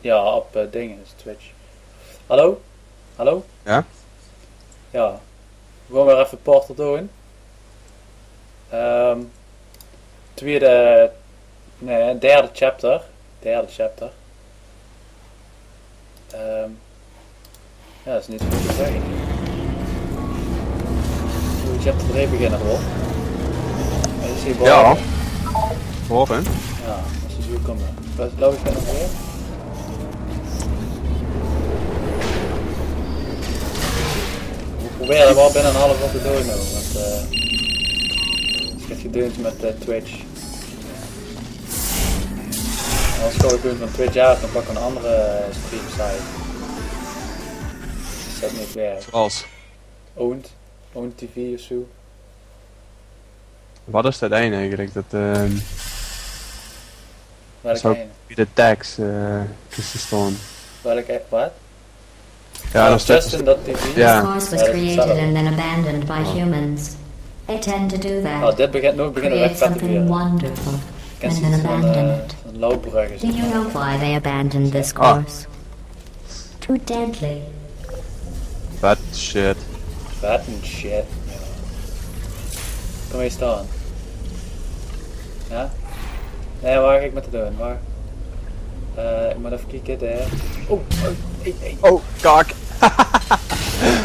Ja, op dingen is Twitch. Hallo? Hallo? Ja? Ja. We gaan weer even Portal doen. Derde chapter. Ja, dat is niet zo goed te zeggen. Hoe chapter 3 beginnen hoor. Is hier boven? Ja. Boven? Ja, als je zo komt. Loop ik nog weer? We proberen wel binnen een half uur te doen nu, want het gaat gedeund met Twitch. En als ik gewoon van Twitch uit, dan pak ik een andere stream site. Dus dat niet werkt. Zoals? Owned TV of zo. Wat is dat einde eigenlijk? Dat Welke zou ene? bij de tags is te staan. Welke, wat? Ja, dat is Justin.tv? Ja. This course was Ja, created dat is and then abandoned by humans. They tend to do that. Oh, dit beginnen we Create echt vet te something leren. wonderful Ik ken and zoiets then van abandon it. een loopbrug is Do het. you know why they abandoned this Ah. course? Too deadly. That shit. Vet en shit. Ja. Kom hier staan. Ja? Nee, waar ga ik met te doen? Waar? Ik moet even kijken, daar. Oh, hey. Oh, kak!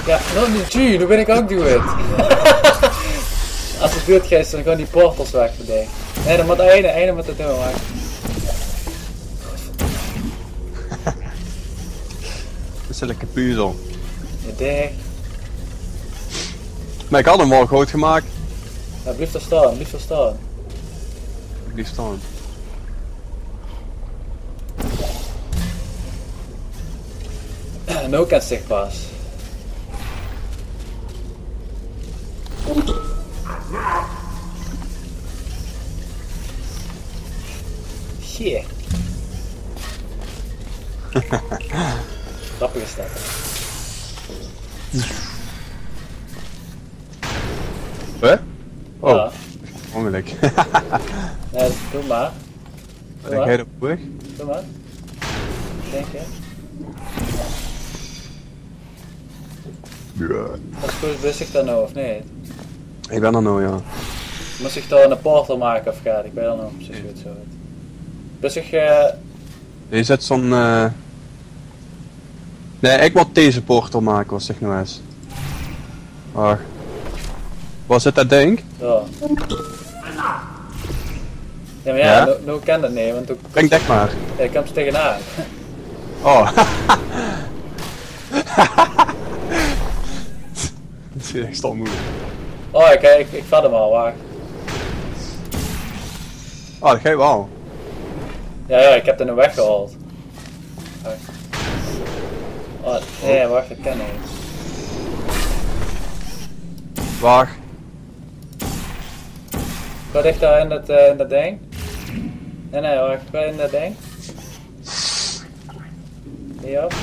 Ja, nu ben ik ook doe het. Als het duurt geest, dan gaan die portals weg voor ding. Nee, dan moet de ene moet het doen, maar. Dat is een lekker puzzel. Je dicht. Maar ik had hem wel groot gemaakt. Ja, blijf er staan, blijf er staan. Ik lief staan. Nu kan zich pas. Shit. Grappig is dat. Huh? Oh, Ja. ongeluk. Nee, doe maar. Ben ik helemaal terug? Doe maar. Denk je? Ja. Wat goed wist ik dat nou of niet? Ik ben er nou, ja. Moest ik daar een portal maken of gaat? Ik weet dat nog precies hoe het zo heet. Dus ik Je zet zo'n Nee, ik moet deze portal maken, wat zeg nou eens. Wacht. Waar zit dat ding? ja. Ja, maar ja, Ja? nu kan dat niet, want toen Breng dek maar. ja, ik kwam er tegenaan. Oh. Dat is echt stom moeilijk. Oh, ik vat hem al, wacht. Oh, dat ga je wel. Ja, ik heb er nu weggehaald. Wacht. Oh, nee, wacht, dat kan niet. Wacht. Wat ligt daar in dat ding? Nee, wacht, wat in dat ding? Hier op.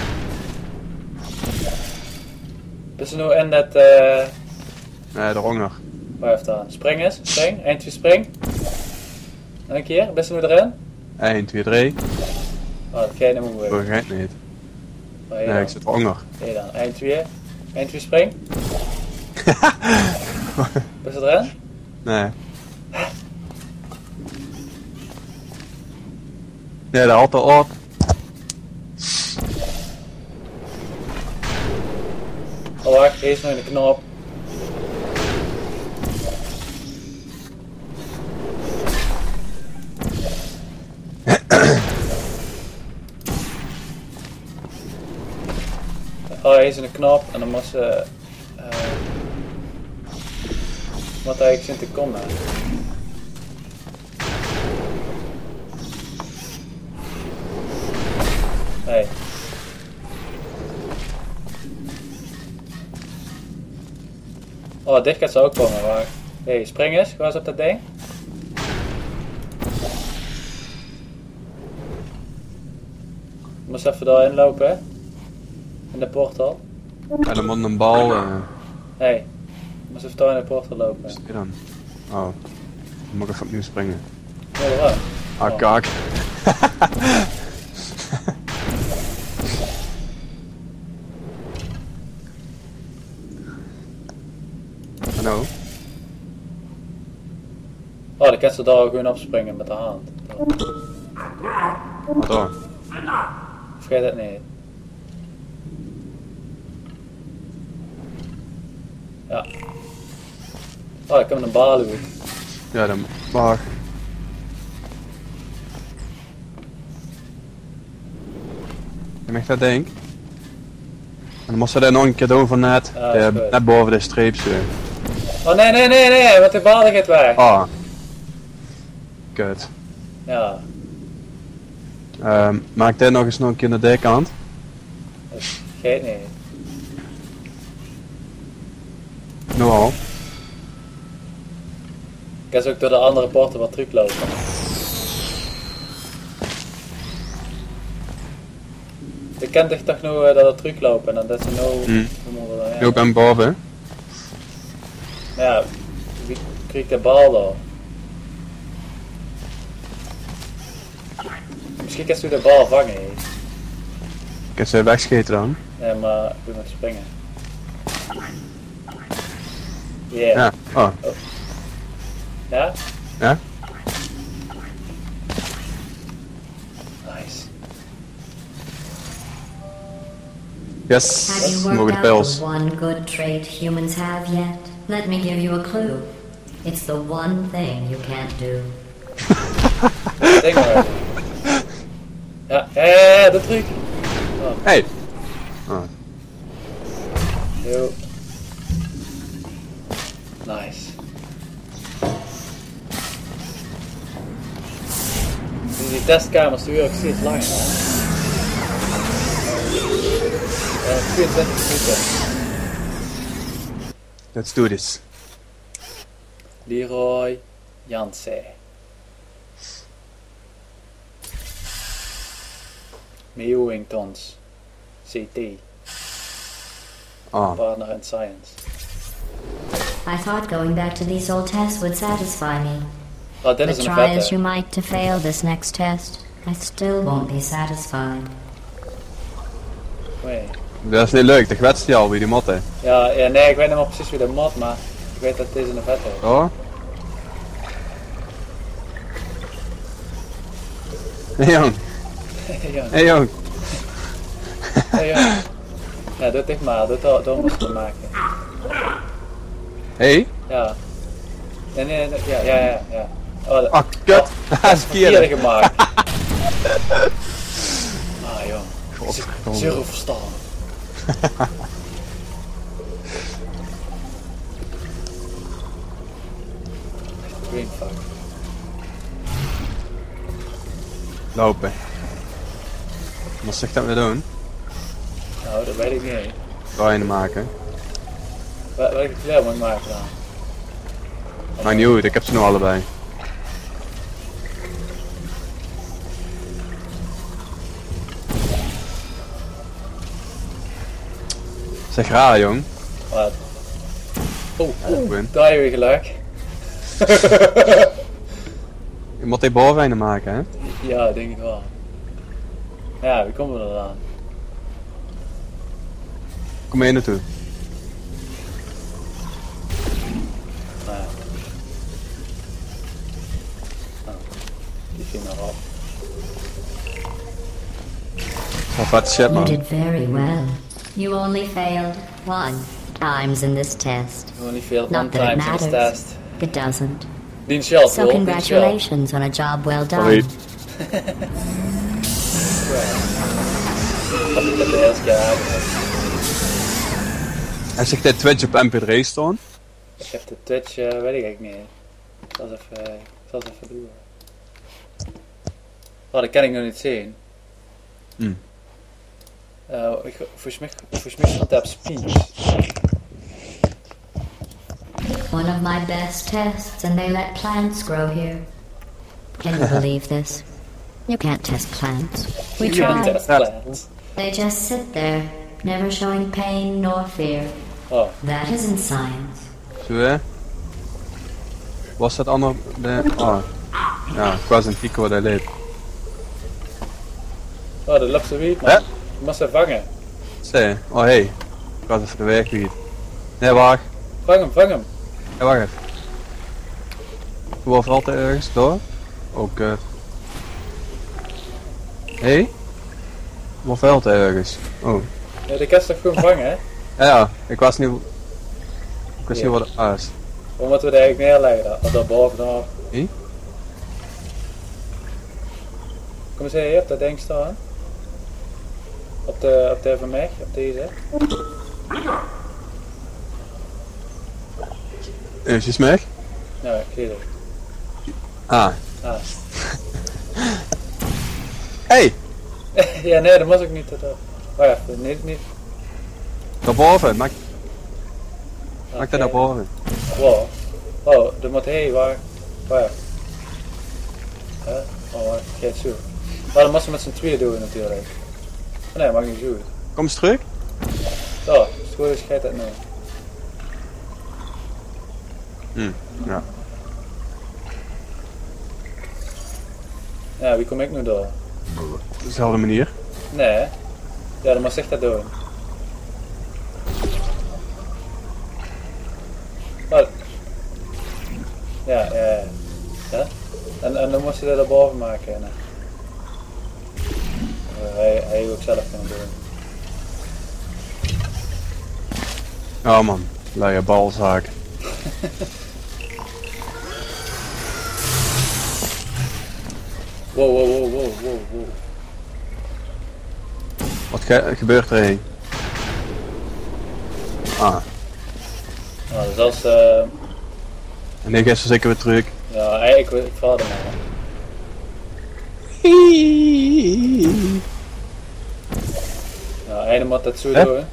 Dus nu in dat, Nee, de honger. waar heeft dat? Spring eens, spring, eentje spring. Nog een keer, best nu erin? 1, 2, 3. Oh, dat ga je niet meer Dat bewegen. begrijp niet. Oh, hier Nee, dan. ik zit honger. Hier dan, 1, 2 spring. Best erin? Nee. Nee, dat had al op. Oh, wacht, eerst nog in de knop. Oh, hier is een knop en dan moet ze... wat eigenlijk zin te komen. Hey. Oh, dit gaat ze ook komen, wacht. Hey, spring eens, ga eens op dat ding. Je moest even daarin lopen, hè? In de portal. En dan moet een bal. Hey, je moest even daar in de portal lopen. Wat is dit dan? Oh. Dan moet ik even opnieuw springen. Ja, waarom? Ah, Oh. kak. dan kan ze daar gewoon opspringen met de hand. Wat dan? Vergeet het niet. Ja. Oh, ik heb een bal uit. Ja, dan mag. Je mag dat ding. En dan moest ze daar nog een keer doen van net. Ja, dat is goed. Net boven de streep zo. Oh nee, want de bal gaat weg. Ah. Kut. Ja, Maak dit nog eens nog een keer naar de kant. dat vergeet niet. Nou al. Ik kan ze ook door de andere poorten wat teruglopen. Je kent toch nog dat het teruglopen en dat ze nou... Nu ook aan boven. Ja, wie krijgt de bal dan? Misschien kan je de bal vangen. Hè? Ik heb ze wegschieten dan. Ja, maar je moet springen. Yeah. Ja. Oh. Ja? Ja? Nice. Yes. Have you Mogen worked de out pils. the one good trait humans have yet? Let me give you a clue. It's the one thing you can't do. Denk maar. Ja, de truc. Oh, Hey. Oh. yo. Nice. Dus die testkamers duren ook steeds langer, hè? 24 minuten. Let's do this. Leroy Jansen. Mewingtons. CT. Ah. Partner in Science. I thought going back to these old tests would satisfy me. Oh, dit But is een try as you vette. might to fail this next test, I still won't be satisfied. Oei. Dat is niet leuk, dat kwetst je al wie die motten. Ja, nee, ik weet niet meer precies wie de mod, maar ik weet dat deze een vette is. Oh. Hey jong. Ja. Hey jong. Ja. Ja, doe dit maar, doe om het te maken. Hey. Ja. Nee, ja. Oh, Ah, kut. Dat is verkeerde verkeerd. gemaakt. Ah, joh. Godverdomme. Zero verstaan. Green fuck. Lopen. Wat zegt dat we doen? Nou, dat weet ik niet. Draaien maken. Welke kleur moet ik maken dan? Maar niet goed, ik heb ze nu allebei. Zeg raar jong. Wat? Oh, Win. daar heb je weer gelijk. Je moet die boveneinden maken hè. Ja, denk ik wel. Ja, wie komen we er aan? Kom mee naartoe. Nou ja. Nou, die ging erop. Wat vet shit You man. did very well. You only failed 1 times in this test. You only failed Not one that it time in this matters. test. It doesn't. Dien shell, So congratulations on a job well done. Sorry. Dat ik dat de eerste keer heb. Hij zegt dat Twitch op MP3 staan. Ik heb de Twitch, weet ik eigenlijk niet. Ik zal eens even doen. Oh, dat kan ik nog niet zien. Hmm. Volgens mij staat dat op speech. One of my best tests, and they let plants grow here. Can you believe this? You can't test plants. We You can't tried. test plants. They just sit there, never showing pain nor fear. Oh, That isn't science. Zo hè. Was dat ander de... Oh. Ja, ik was een Pico dat leed. dat loopt zo wiet, man. Hè? Je moet ze vangen. Zee. Oh hey. Ik was even de weg weer. Nee wacht. Vang hem. Ja, wacht even. Waar valt hij ergens? Daar? Oh, kut. Hé? Waar valt hij ergens? Oh. Ja, die kan je toch gewoon vangen, hè? Ja, ik wist niet wat het was. Hoe moeten we die eigenlijk neerleggen? Of daarboven daar? Hé? Kom eens hier, op dat ding staan. Op de van mij, op deze. Is je smeg? Ja, ik zie het. Ah. Ah. Hey! Ja, nee, dat was ik niet. Wacht even, niet. Daarboven, maak dat Oké. daarboven. Wow. Oh, dat moet hij, waar? Huh? Oh, wacht, kijk zo. Maar dat moest je met z'n tweeën doen natuurlijk. Oh, nee, mag niet zo. Kom eens terug. Zo, is goed, is dat nu. Ja. Ja, wie kom ik nu door? Op dezelfde manier. Nee, hè? Ja, dan moest ik dat doen. Wat? Ja. En dan moest je dat erboven maken. En, hij ook zelf kunnen doen. Ja man, luie balzaak. Wow. Wat gebeurt er heen? Ah. Nou, dus als... En ik is zeker weer terug. ja, ik val er maar. Ja, hij moet dat zo doen.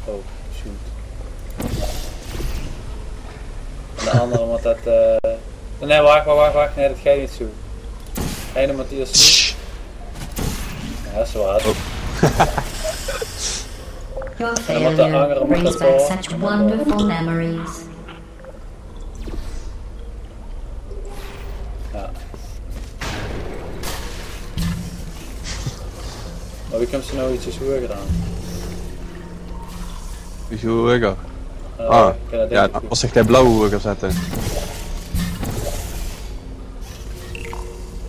Oh, shoot. En de andere moet dat... Nee, wacht. Nee, dat ga je niet zo. Hij moet die als... Ja, dat is wel hard. Your dan moet de andere failure moet brings dat back wel. such wonderful memories. Ja. Maar wie komt ze nou ietsjes hoger gedaan? Is je hoger? Ja, Ja, dat als zich hij blauw hoger zetten.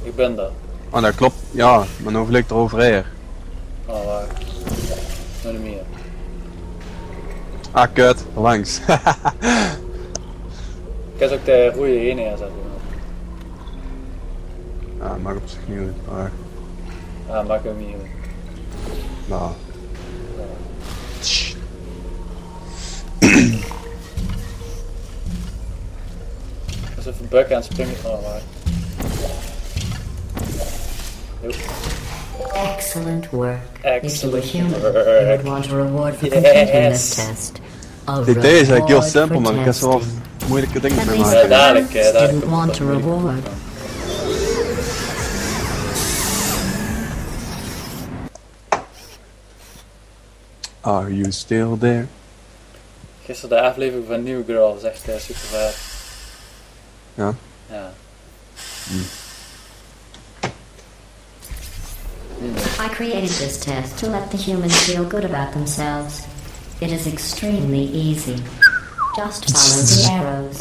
ik ben daar. Oh, dat klopt. Ja, maar dan vliegt er overheen. Oh, waar? Nou niet meer. Ah, kut. Langs. Ik kan ze ook de roeien heen neerzetten. Ja, mag op zich niet uit. Maar, Ja, maak hem hier. nou. Dat is even bukken aan het springen. Oh, waar? Joep. Excellent work. If you were Excellent human, work. you would want a reward for completing this Yes. test. A Dit is eigenlijk heel reward simpel, for maar ik kan er wel testing. moeilijke dingen At mee least Ja, maken. dadelijk, Ants dadelijk didn't komt want dat a moeilijk. reward. Are you still there? Gisteren de aflevering van New Girl was echt super vet. Ja. Ja. I created this test to let the humans feel good about themselves. It is extremely easy. Just follow the arrows.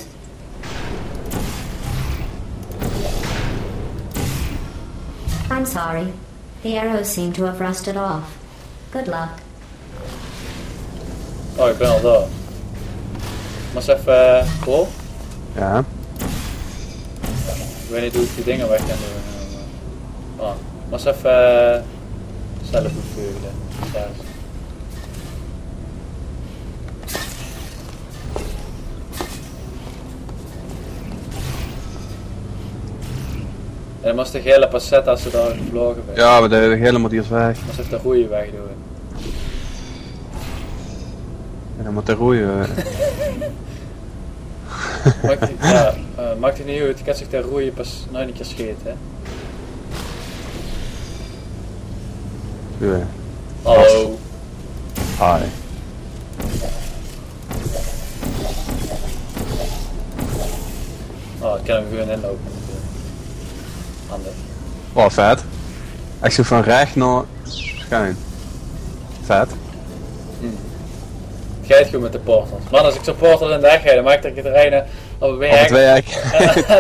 I'm sorry. The arrows seem to have rusted off. Good luck. Oh, ik ben al daar. Moest even vol. Ja. Ik weet niet hoe ik die dingen weg kan doen. Oh, moest even zelf bevuren. Ja. En dan moest de gele passet als ze daar gevlogen werd. Ja, maar de helemaal die is weg. Moest even de goede weg doen. En dan moet de roeien. Maakt het niet uit, ik had zich de roeien pas nooit een keer scheet, hè. Ja. Hallo. Hi. Oh, ik kan hem gewoon inlopen. Handig. Oh, vet. Ik zoek van recht naar schuin. Vet. Geit goed met de portals. Man, als ik zo'n portal in de weg ga, dan maak ik er een Op Op werk. het werk.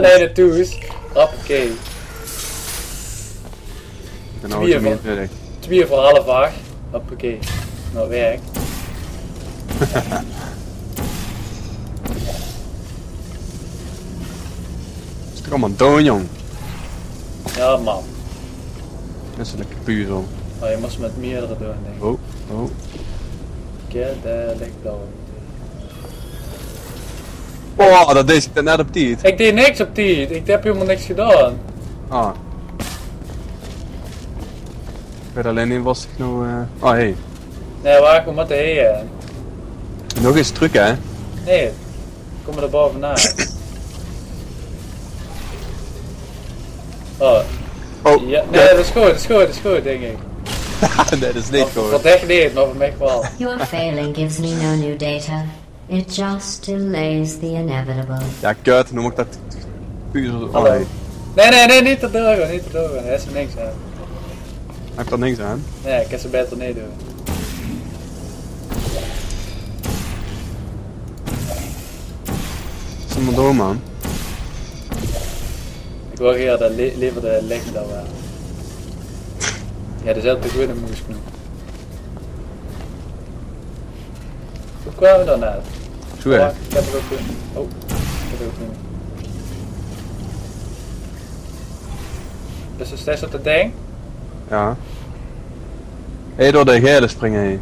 Nee, de toes. Hoppakee. Ik ben nou Twee niet meer van. terug. 2 voor half 8. Hoppakee. Naar werk. Is toch allemaal dood, jong? Ja man. Dat is een lekker puzzel. Oh, je moest met meerdere doen denk ik. Oh, oh. Kijk, daar ligt blauw. Oh, dat deed ik net op tijd. Ik deed niks op die. Ik heb helemaal niks gedaan. Ah. Ik weet alleen niet was ik nou... Oh, hey. Nee, waar kom je heen? Nog eens truc, hè? Nee, kom er bovenaan. Oh. Oh, Ja, nee, dat is goed, dat is goed, denk ik. nee, dat is niet Voor goed. echt niet, maar voor mij wel. Your failing gives me no new data. It just delays the inevitable. Ja, kut, noem ik dat puzzel. Oh, Hallo. hey. Nee, niet te doen, niet te doen. Er is er niks aan. Heb er niks aan? Nee, ik kan ze beter niet doen. Is maar door, man. Ik wil hier dat liever de licht dan wel. Ja, dat is altijd goed een moesknoep. Hoe kwamen we dan uit? Zo, hè? Oh, ik heb er ook doen. Oh, ik heb er ook doen. Dus er steeds op het ding? Ja. Hé, door de gele springen heen.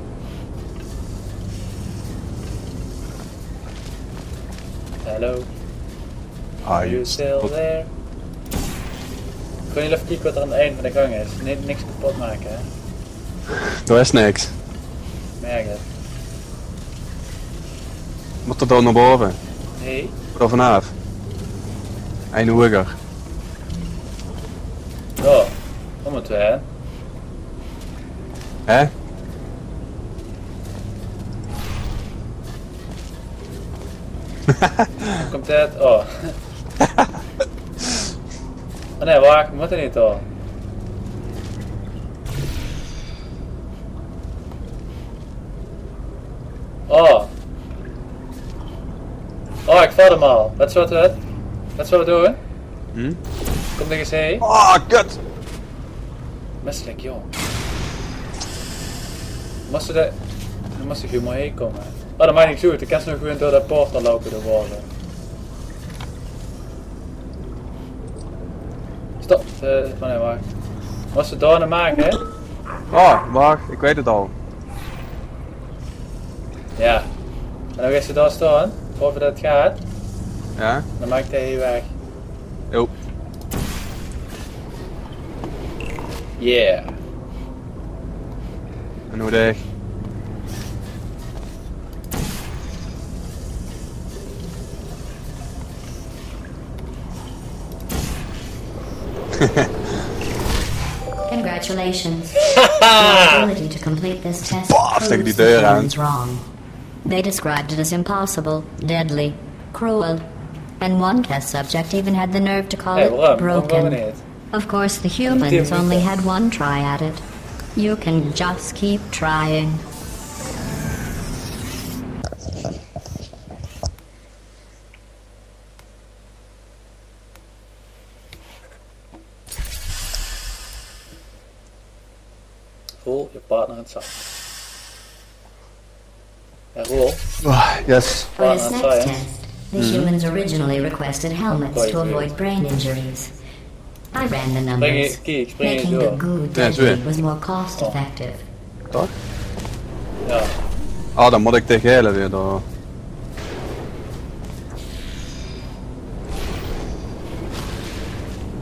Hello, Ah, are you still there? Kun je even kijken wat er aan het eind van de gang is? Niks kapot maken, hè? Er is niks. Merk het. Moet er dan naar boven? Nee. Of vanaf? Een hoger. Oh, om het weer. Hè? Hoe komt het? Oh. Oh nee, wacht, we moeten niet al. Oh. Oh, ik val hem al. Dat is wat we doen. Hm? Kom er eens heen. Oh, kut! Misselijk, joh. Moest je er... Dan moest ik helemaal heen komen. Oh, dat maakt niet goed. Ik kan ze nog gewoon door dat portal lopen door worden. Stop. Oh nee, wacht. Moest je door naar maken, hè? Oh, wacht, ik weet het al. Ja. En dan ga je daar staan. Boven dat het gaat. Ja? Dan maakt hij hier weg. Jo. Yeah. En hoe dicht? Congratulations. Your ability to complete this test Paf, tegen die proves the deur aan. humans wrong. They described it as impossible, deadly, cruel, and one test subject even had the nerve to call Hey, it waarom? Waarom gaan we broken. niet? Of course, the humans only had one try at it. You can just keep trying. Roel, je partner in het zak. Ja, Roel. Yes. For this Well, next that's test, the humans originally requested helmets Quite to good. avoid brain injuries. I ran the Spring numbers. je, kijk, spring je Making the door. goo Ja, zo, deadly hè. was more cost effective. Toch? Ja. Oh, dan moet ik de gele weer door.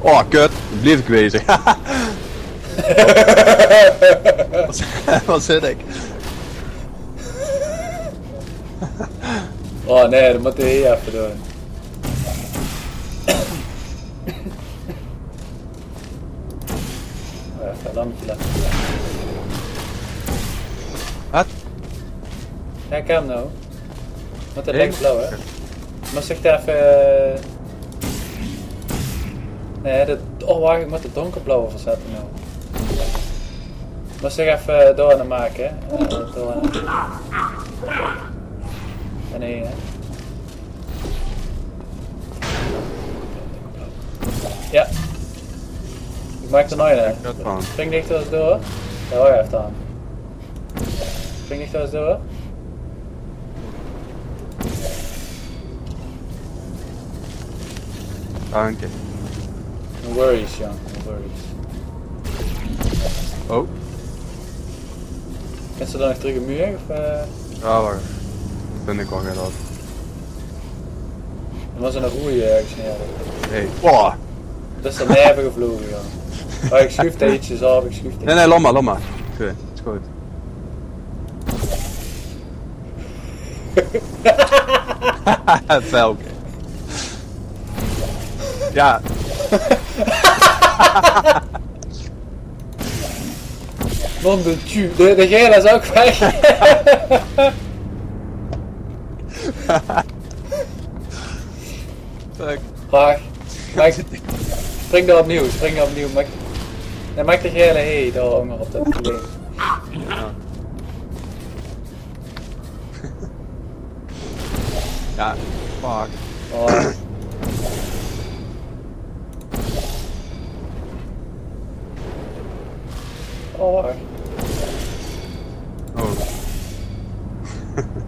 Oh, kut. Dan blijf ik bezig. Wat zit ik? Oh nee, dat moet hij hier even doen. Even een lampje laten. Wat? Ja, ik heb hem nou. Moet het Nee, links blauw, hè? Moest ik daar even... Nee, oh wacht, ik moet de donkerblauwe verzetten nou. Moest ik even door naar maken, hè? Door naar... Nee, hè? Ja. Ik maak er nooit een. Dat van. Spring dichter eens door. Ja, hoor je even aan. Spring dichter eens door. Dank je. No worries, Jan. No worries. Oh. Ken ze dan nog terug een muur? Of, Ja, wacht. Dat vind ik wel geen dat. dan was er een roei ergens neer. Hey. Wow. Dat is dan neven gevlogen, Jan. Maar ik schuif er ietsjes af, ik schuif er Nee, nee, laat maar. Goed, is goed. Het is wel oké. Ja. Non de tu. De gele is ook weg. Fuck. Wacht. Spring daar opnieuw, maak de gele heen, daar honger op dat probleem. Ja, fuck. Oh. Oh. Oh.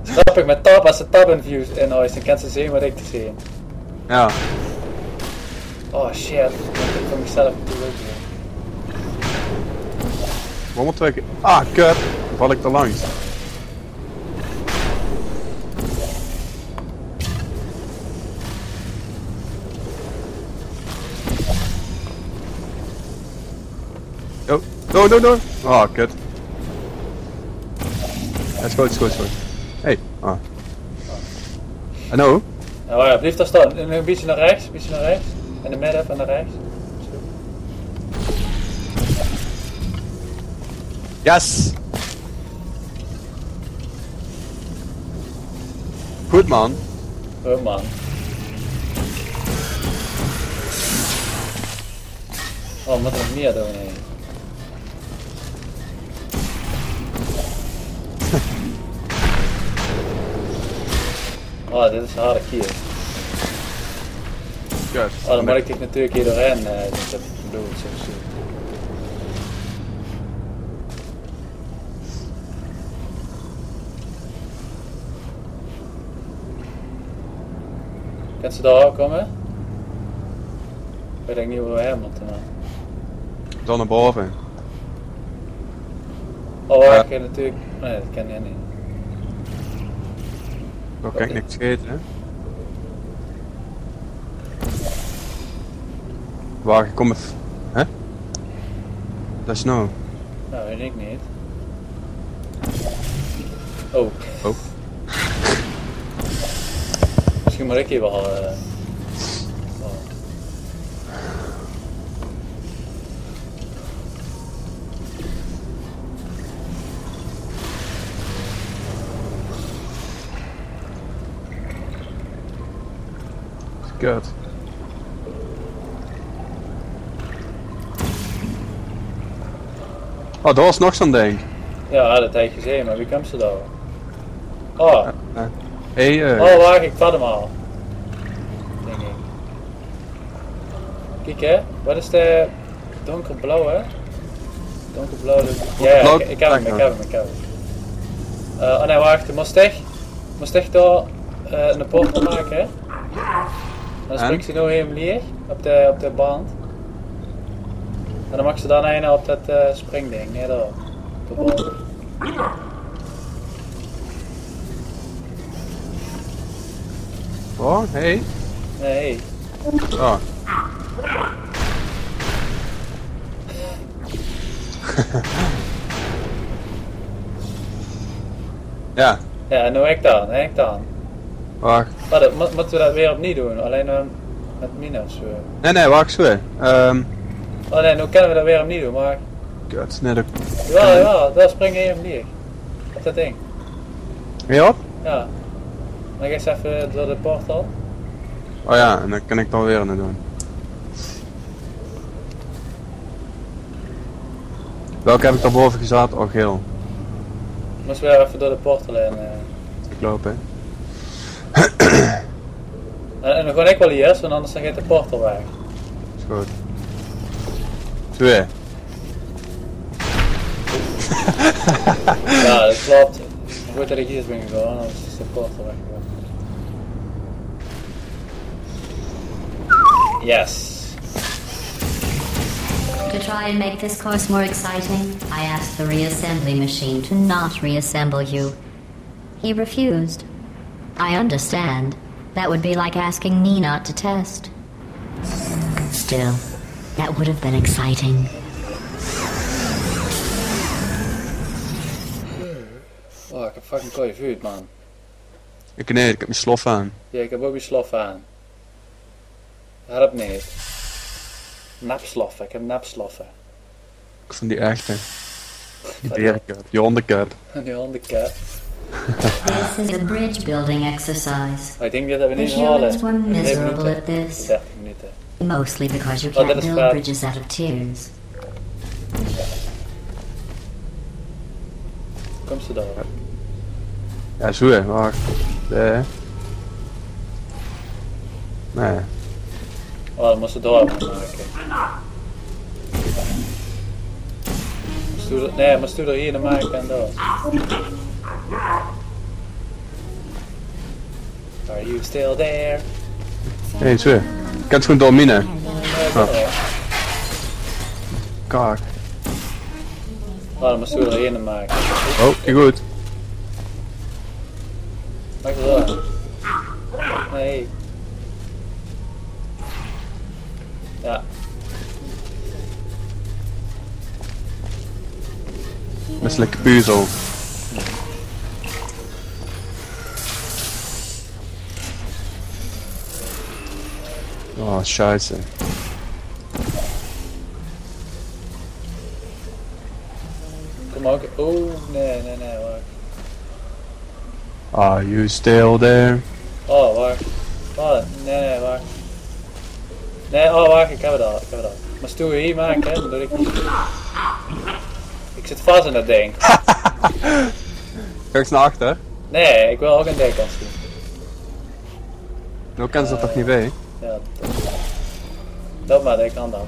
Snap ik met tab, als de tab infused in is, dan kan ze zien wat ik te zien. Ja. Oh shit, ik moet voor mezelf te doen. 102 keer. Ah, kut. Dan val ik er langs. Oh, no. Ah, kut. Het is goed. Hey. Ah. En nou? Nou ja, blijf daar staan. Een beetje naar rechts, En de midden even naar rechts. Yes! Goed man. Oh man. Oh, we moeten nog meer doen. Nee. Oh, dit is een harde kier. Kut. Oh, dan moet ik dit natuurlijk hier doorheen. Dat bedoel ik zo. Kan ze daar ook komen? Ik weet niet hoe we hem moeten maken. Dan naar boven. Oh, Ja. ik kan natuurlijk... Nee, dat kan jij niet. Dan kan ik niks scheten, hè? Wacht, ik kom even... Hè? Dat is nou. Nou, weet ik niet. Oh. Oh. Misschien moet ik hier wel... Oh. Kut. Oh, daar was nog zo'n ding. Ja, dat heb ik gezien, maar wie komt ze daar? Oh. Hey, Oh, wacht, ik vat hem al. Denk ik. Kijk hè, wat is de donkerblauw hè? Donkerblauw, ja, ik heb hem. Oh nee, wacht, je moest echt daar een portal maken hè? Dan springt ze nou helemaal leeg op de band. En dan mag ze dan een op dat springding, nee daar. Op de band. Oh, hey. Nee. Oh. Ja. Ja, en nu ik dan. Wacht. Maar moeten we dat weer opnieuw doen? Alleen met minus. Nee, wacht zo. Oh nee, nu kunnen we dat weer opnieuw doen, maar... Kut, nee, dat... Ja, daar spring je even neer. Op dat ding. Weer op? Ja. Dan ga je eens even door de portal. Oh ja, en dan kan ik dan weer aan doen. Welke heb ik daarboven gezet? Oh, geel. Moest weer even door de portal in. Ik loop, hè. En dan gewoon ik wel hier, want anders dan gaat de portal weg. Is Goed. 2. Ja, dat klopt. Goed dat ik hier ben gegaan, anders is de portal weggegaan. Yes. To try and make this course more exciting, I asked the reassembly machine to not reassemble you. He refused. I understand. That would be like asking me not to test. Still, that would have been exciting. Oh, ik heb fucking kooi vuur, man. Ik heb mijn slof aan. Ja, ik heb ook mijn slof aan. Help niet. Napsloffen, ik heb napsloffen. Ik vond die echte. Die berenkat, die hondenkat. Die hondenkat. This is a bridge building exercise. Maar ik denk dat we The niet halen. humans were miserable at this. 30 minuten. Mostly because you Oh, can't that is build bad. bridges out of tears. Kom ze daar. Ja, zo hè, wacht. Nee. Oh, dan moest ze door maken. Nee, maar stuur er hier naar maken en door. Are you still there? Hé, zo. Ik kan het gewoon doorminen. Oh. Kak. Oh, dan moest stuur er hier naar maken. Oh, kijk goed. Maak het door. Nee. Ja. Misselijke puzzel. Oh, scheisse. Kom ook. Oh, nee, wacht. Are you still there? Oh, wacht. Oh, nee, wacht. Nee, oh, wacht, ik heb het al. Maar stuur hier maken, dan doe ik niet. Ik zit vast in dat ding. Ga ik naar achter? Nee, ik wil ook een dekkant zien. Nou kan ze dat toch niet bij? Ja, dat maar, ik kan dat.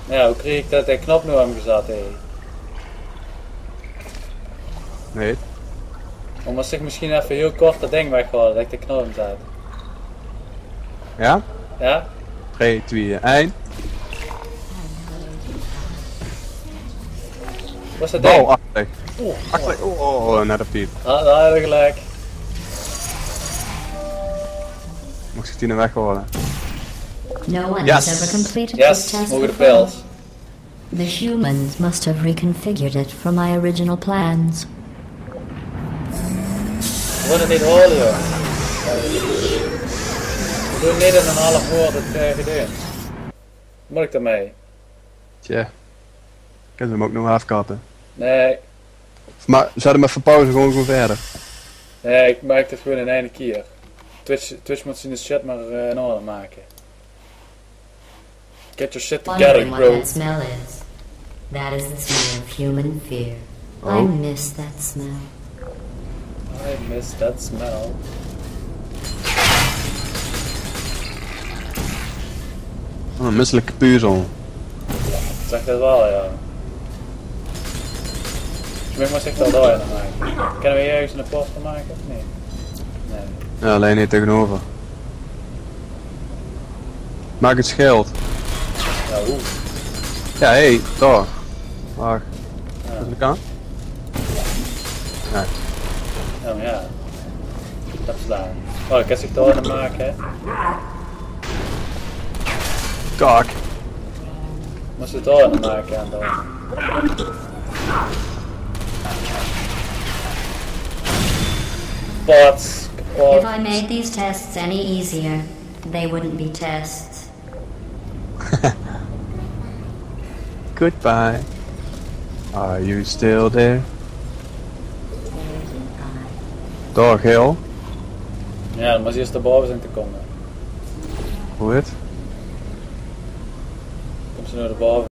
Ja, hoe kreeg ik dat de knop nu aan gezet, hé? Nee. Maar moest ik misschien even heel kort dat ding weghalen, dat ik de knop in zet. Ja? Ja? 3, 2, 1. Wat is dat ding? Oh, achter. Achter. Oh, naar de piep. Ah, daar heb je gelijk. Moest ik die naar weghalen? No one Yes. has ever completed Yes, this test mogen de before. pils. The humans must have reconfigured it from my original plans. We worden niet horen, joh. We doen niet in een half woord het gedaan. Wat moet ik daarmee? Tja. Ik kan ze hem ook nog afkappen. Nee, Maar zet hem even pauze, gewoon verder. nee, ik maak het gewoon in één keer. Twitch moet zijn shit maar in orde maken. Get your shit together, Wondering what bro. that smell is. That is the smell of human fear. Oh. I miss that smell. I miss that smell. Oh, een misselijke puzzel. Zeg dat wel, ja. Ik maar zich wel door aan maken. Kunnen we hier ergens een post van maken of niet? Nee. Ja, alleen niet tegenover. Maak het schild. Ja, hoe? Ja, hé, daar. Wacht. Ja. Is het kan? Nee. Ja, maar ja. Dat slaan. Oh, ik kan zich door aan maken, hè. Kak. Moest het door aan maken en dan. Bots. If I made these tests any easier, they wouldn't be tests. Goodbye. Are you still there? Daar, geel. Ja, dan moest eerst erboven zijn te komen. Hoe het? Kom ze naar de boven.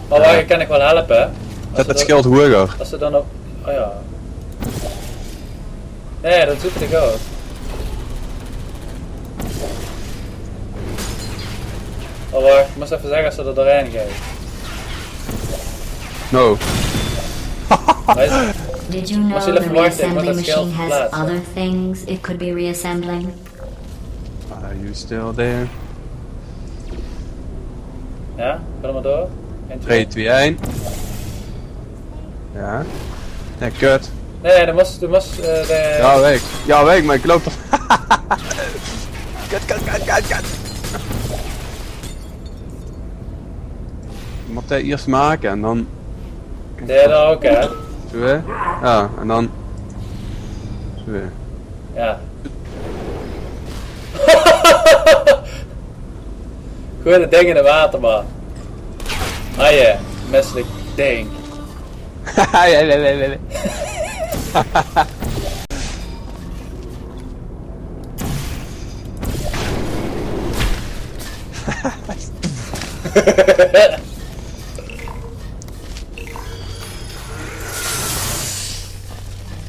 Oh, wacht, kan ik wel helpen, hè? Als Zet ze het dan- schild hoger. Als ze dan op... Oh ja. Nee, dat zoekt ik ook. Oh wacht, ik moest even zeggen als ze er doorheen gaan. No. Did you know the reassembly machine has other things it could be reassembling? Are you still there? Ja, ga maar door. 3, 2, 1. Ja. Nee, kut. Nee, dat moest de... Ja, weet ik, maar ik loop toch... Kut. Je moet hij eerst maken en dan... Nee, dat ook hè. Zo hè? Ja, en dan... Zo hè. Ja. Gooi dat ding in het water man. Ah ja, menselijk ding.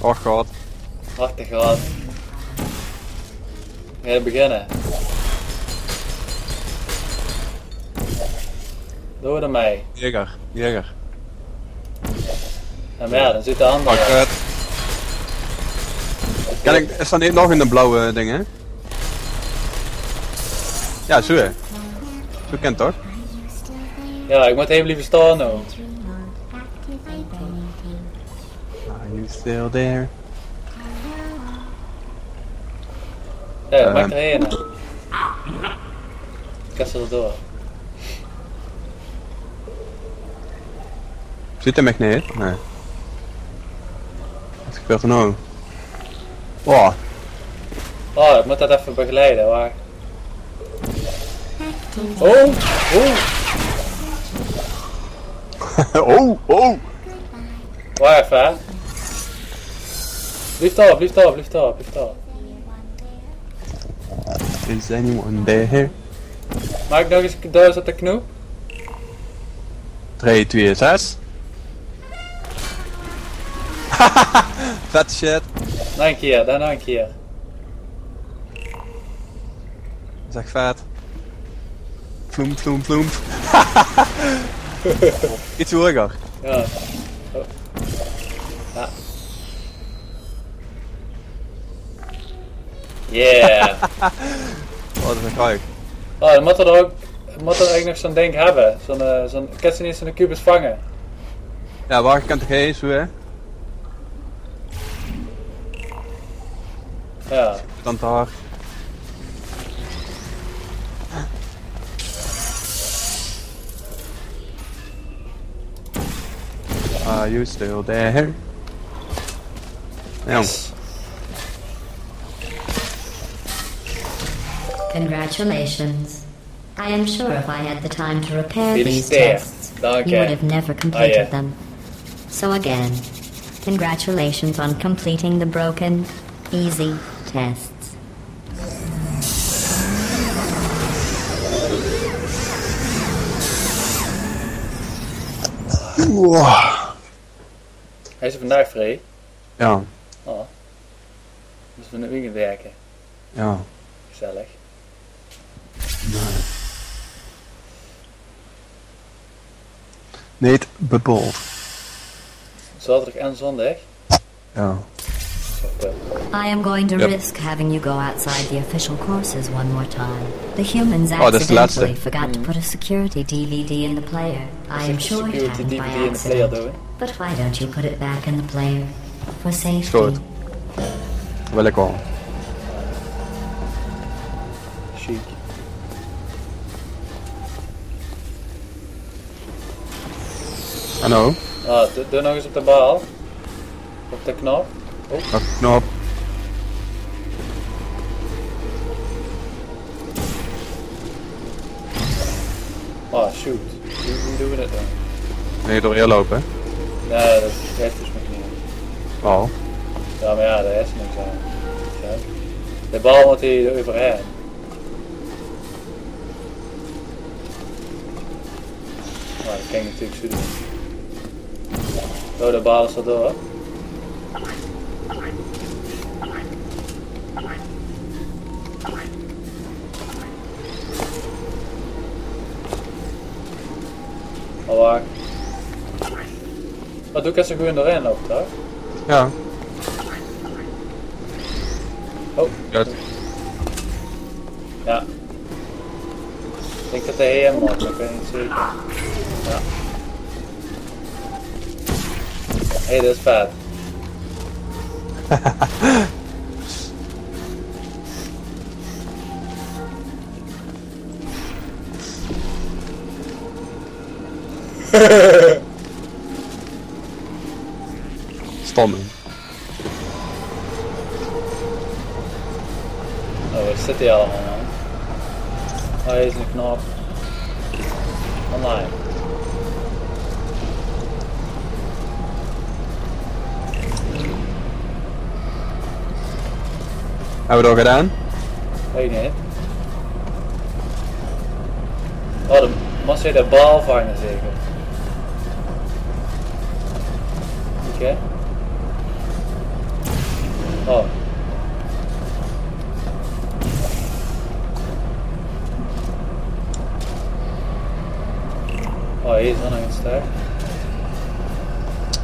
Oh god. Hartig gaat. Ga je beginnen? Doe er mij. Jäger. En ja, dan zit de andere. Oh, kut. Kan ik, is dat niet nog in de blauwe ding, hè? Ja, zo hè. Zo kent toch? Ja, ik moet even liever staan nou. Are you still there? Ja, dat maakt er heen. Ik kast er door. Zit hem echt niet? Nee. Wat gebeurt er nou? Oh. Oh, ik moet dat even begeleiden, wacht. Oh! Oh! Wacht even hè. Blijf daar. Is anyone there? Maak nog eens duizend op de knoop. 3, 2, 6. Vet shit. Nog een keer, dan nog een keer. Dat is echt vet. Vloem. Iets hoger. Ja. Oh. Ja. Yeah. Oh, dat is een kijk. Oh, dan moet er ook eigenlijk nog zo'n ding hebben. Kan ze niet zo'n kubus vangen? Ja, waar kan het geen zo hè? Ja. Dan daar. Are you still there? Ja. Congratulations. I am sure if I had the time to repair Really these stare. tests, Okay. you would have never completed yeah. them. So again, congratulations on completing the broken, easy tests. Hij is er vandaag vrij. Ja. Oh. Dus we nu gaan werken. Ja. Gezellig. Niet bebold. Zaterdag en zondag. Ja. I am going to risk having you go outside the official courses one more time. The humans accidentally forgot to put a security DVD in the player. I am sure it happened by accident. But why don't you put it back in the player? For safety. Goed. Wil ik wel. Chic. Hallo? Ah, doe nog eens op de bal. Op de knop. Oh. Knop. Oh, shoot. Hoe doen we dat dan? Nee, door hier lopen. Nee, dat heeft dus nog niet. Oh. Ja, maar ja, daar is niks aan. Ja. De bal moet hier overheen. Nou, dat kan ik natuurlijk zo doen. Oh, de bal is er door. Oh, wacht. Wat doe ik als er gewoon doorheen loopt, toch? Ja. Oh. Kut. Ja. Ik denk dat hij hem had, maar ik weet niet zeker. Ja. Hé, dit is vet. Stom. Oh, waar zit hij allemaal, man? Oh, hier is een knop. Online. Hebben we dat al gedaan? Weet niet. Oh, dan moest je de bal vangen zeker. Oké. Oh. Oh, hier is wel nog een stuk.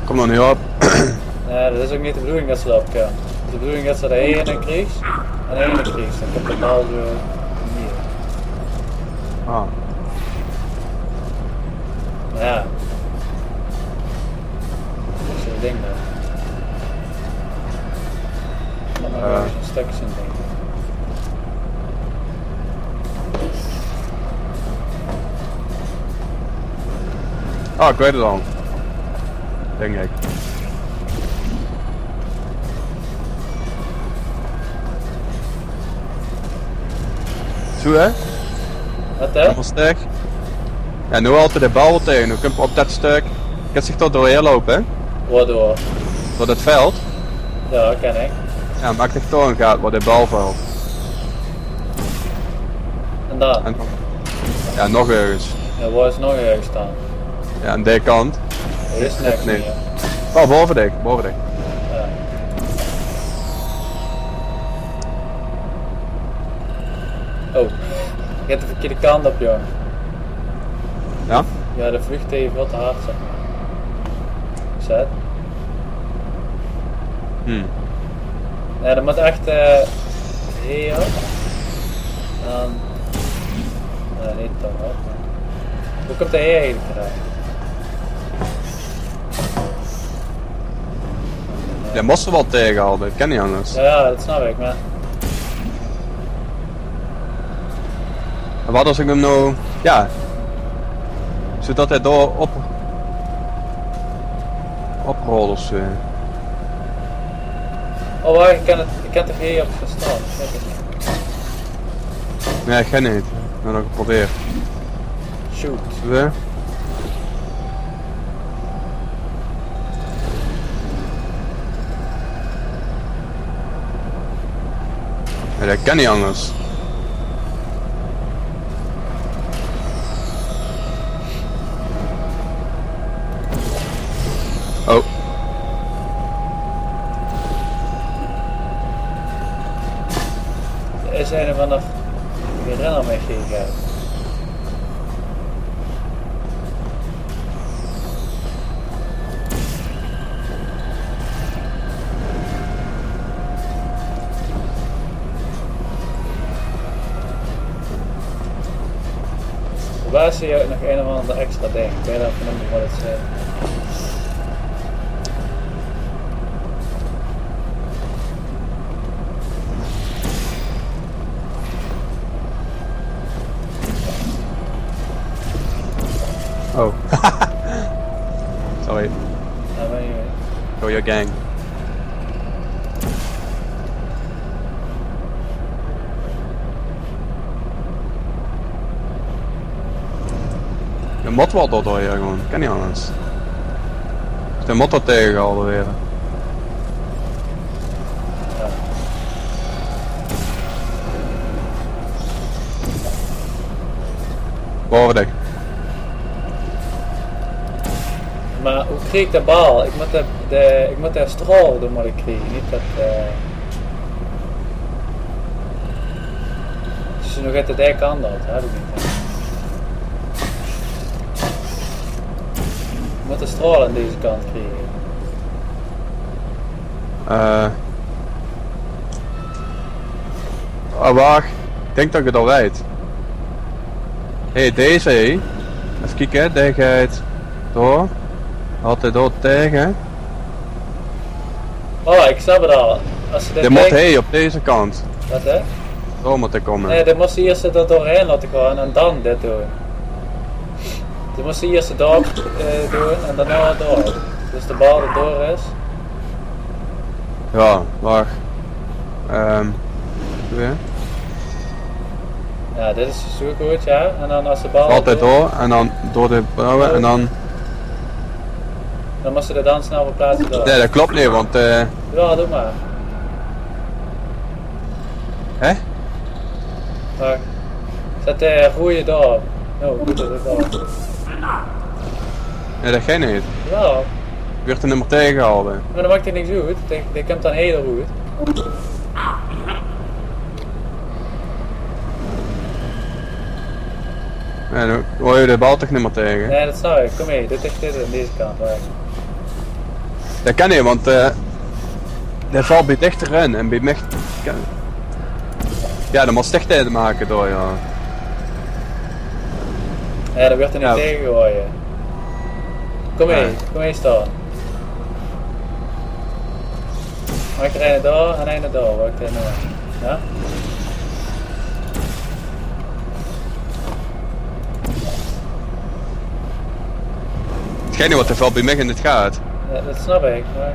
Kom dan niet op. Nee, dat is ook niet de bedoeling dat ze dat op kunnen. Het is de bedoeling dat ze de ene kreeg en de ene kreeg. Dan komt de bal zo hier. Ah. Ja. Dat is het ding dan. Dat mag wel eens een stuk zijn ding. Oh, ik weet het al. Denk ik. Zo hè? Wat hè? Helemaal sterk. Ja, nu altijd de bal tegen. Nu kun je op dat stuk. Je kan zich toch doorheen lopen, hè? Waardoor? Door het veld. Ja, ken ik. Ja, maak echt toch een gaat waar de bal valt. En dan? En, ja, nog ergens. Ja, waar is nog ergens staan? Ja, aan die kant. Er is niks Nee. meer. Oh, boven dik, boven dik. Ja. Oh, je hebt de verkeerde kant op, jongen. Ja? Ja, de vlucht heeft veel te hard, zeg maar. Zet. Ja, dat moet echt hier. En dan... Nee, niet dan ook. Hoe komt hij hier eigenlijk eruit? Je moest er wel tegenhouden, dat kan niet anders. Ja, dat snap ik, maar... En wat als ik hem nou... Ja. Zodat hij door oprolt of zo. Oh, wacht, ik kan toch hier op verstaan? Ik weet het niet. Nee, ik ga niet. Maar nog geprobeerd. Shoot. Zo. Ja, dat kan niet anders. Oh. Er is een of ander renner meegegaan. Waar zie je ook nog een of ander extra ding? Ik weet even niet wat het is. Oh. Sorry. Nou, ben je... Go your gang. De mot wel door hier gewoon, kan niet anders. De mot wat tegengehouden weer. Ja. Boven dik. Maar hoe kreeg ik de bal? Ik moet de straal door moeten krijgen, niet dat... Als je nog uit de dijk aan dat, heb ik niet. Je moet de straal aan deze kant krijgen. Oh, wacht. Ik denk dat ik het al weet. Hé, deze hé. Even kijken, deze gaat door. Altijd door tegen. Oh, ik snap het al. Als je dit moet hij op deze kant. Wat hè? Door moet hij komen. Nee, dan moest je eerst er doorheen laten gaan en dan dit doen. Dan moest je eerst er door doen en daarna door. Dus de bal er door is. Ja, wacht. Weer. Ja, dit is zo goed, ja. En dan als de bal Altijd door en dan door de blauwe en dan... Dan moest je er dan snel verplaatsen door. Nee, dat klopt niet, want Ja, doe maar. Hè? Wacht. Zet de roeie door. Nou, goed dat het door. Nee, dat gaat niet. Ja, Ik werd er nummer tegengehouden. maar dan maakt het niks goed. Dit komt dan heel goed. Nee, dan hoor je de bal toch niet meer tegen. Nee, dat snap ik. Kom mee, dit aan deze kant. Wacht. Dat kan niet, want dat valt bij dichterin en bij mij... Ja, dan moet stichtheid maken door, ja. Ja, dat werd er niet Ja. tegen gooien. Kom mee, Ja. kom mee staan. Maak er een door en een door. Wacht even. Ja? Het gaat niet wat er valt bij mij in het gaat. Ja, dat snap ik. Maar...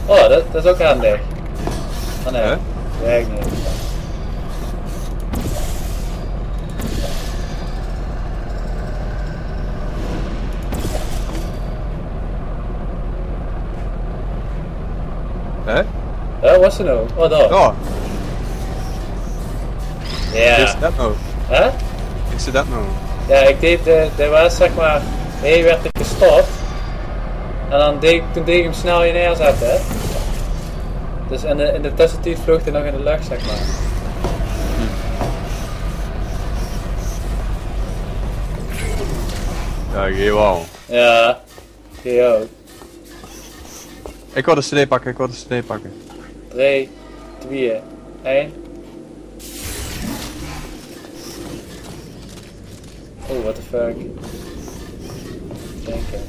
Oh, dat is ook handig. Oh nee, Hè? werkt niet. Hè? Ja, wat is er nou? Oh, daar. Ja, Ja. is dat nou? Hè? Is dat nou? Ja, ik deed, er was zeg maar, hij werd ik gestopt. En dan toen deed ik hem snel hier neerzetten. Dus in de tussentijd vloog hij nog in de lucht, zeg maar. Ja, geef wel. Ja, jij ook. Ik wil de cd pakken, 3, 2, 1. Oh, what the fuck. Denken.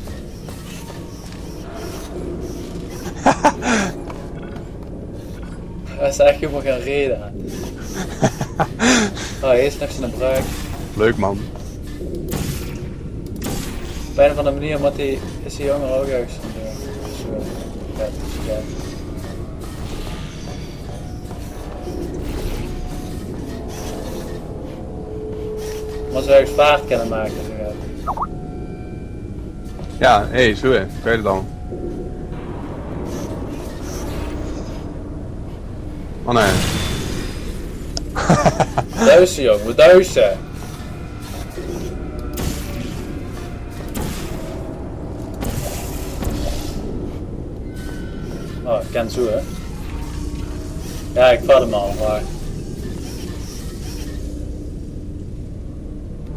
Dat is echt helemaal geen reden aan. Oh, eerst nog zijn bruik. Leuk man. Op een of andere manier moet is die jongen ook ergens van doen. Zo. Ja. Moet ze ergens vaart kunnen maken, zo gaat. Ja, hé, zo hè, ik weet het al. Oh nee. Duizen jongen, we duizen. Oh, ik kan zo hè. Ja, ik vat hem al, maar...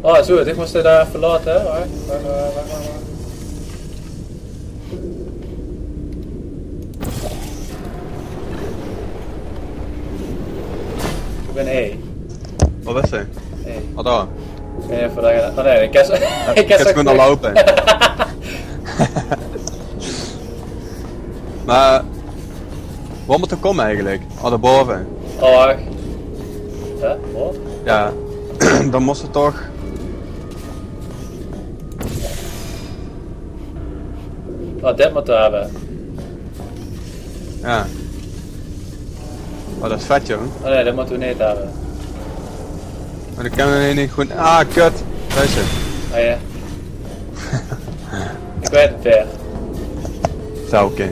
Oh, zo, ik moest het daar even laten hè. Wacht. Ik ben E. Wat is hij? E. Wat dan? Ik weet niet of dat je... Oh nee, ik heb zo... Ik heb gewoon al lopen. Maar... Waar moet er komen eigenlijk? Oh, daarboven. Oh, wacht. Ja, wat? Ja, dan moest het toch... Oh, dit moeten we hebben. Ja. Oh, dat is vet joh. Oh nee, dat moeten we niet hebben. Maar dan kunnen we niet goed... Ah, kut. Daar is het. Oh ja. Ik weet het weer. Zo, oké.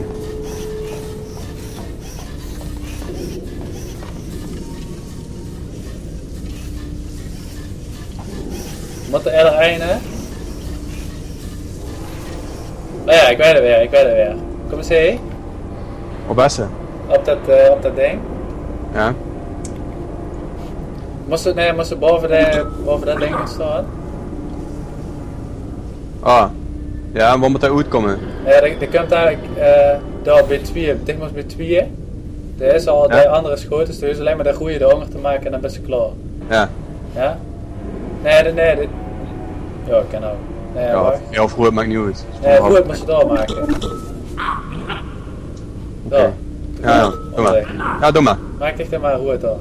Moet er er een hè? Oh ja, ik weet het weer. Kom eens heen. Op Essen. Op dat ding. Ja. Moest het boven dat ding gaan staan? Ah. Ja, en waar moet hij uitkomen? Ja, je kunt eigenlijk daar bij tweeën, dichtbij bij tweeën. Er is al de andere schoten, dus er is alleen maar de goede de honger te maken en dan ben je klaar. Ja. Ja? Nee. Ja, ik kan ook. Nee, Ja, wacht. ja, of goed maakt niet uit. Nee, goed moet ze doormaken. Oké. Ja, doe maar. Ja, doe maar. Maak dicht maar hoe het dan.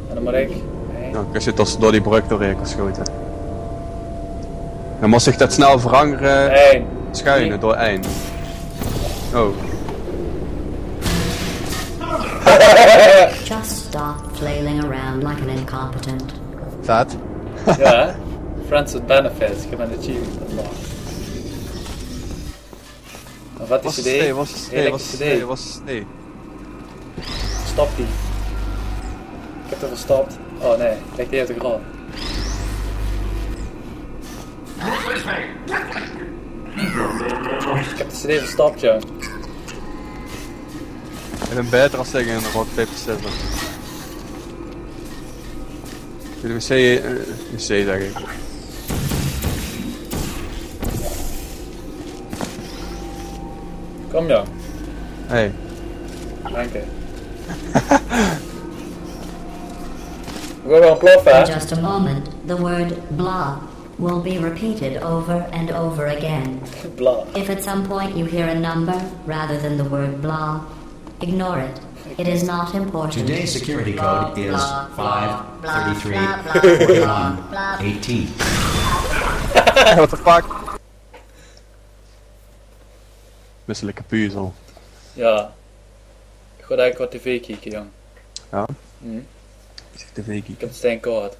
En dan moet ik. Nee. Ja, ik zit als door die brug doorheen geschoten. Dan moest zich dat snel veranderen. Schuinen door 1. Oh. Just stop flailing around like an incompetent. Vet. Ja, Friends with Benefits, ik heb een achievement unlocked. Maar wat is idee? Was nee. Stop die. Ik heb er verstopt. Oh nee, leg die op de grond. Ik heb de CD verstopt, joh. Ik ben beter als tegen een rock paper scissors. De wc zeg ik. Kom joh. Hey. Dank je. We gaan wel ploffen, hè? In just a moment, the word blah will be repeated over and over again. Blah. If at some point you hear a number rather than the word blah, ignore it. It is not important. Today's security code is 533 18. What the fuck? Misselijke puzzel. Ja. Ik ga eigenlijk wat tv kijken, jong. Ja? Hm. Ik zeg tv kijken. Ik heb het steenkoud.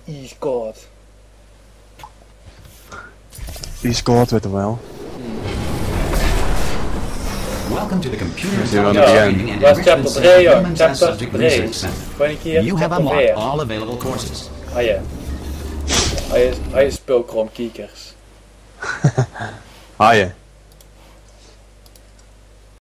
Ijskoud. Die scoort, weet je wel. Welcome to the computer training and dat is chapter 3, joh. Humans as Chapter Subject 3. Research Center. Gewoon een keer You have chapter 3. unlocked all available courses. Ah ja. Hij is spulkrom kiekers. Haaien.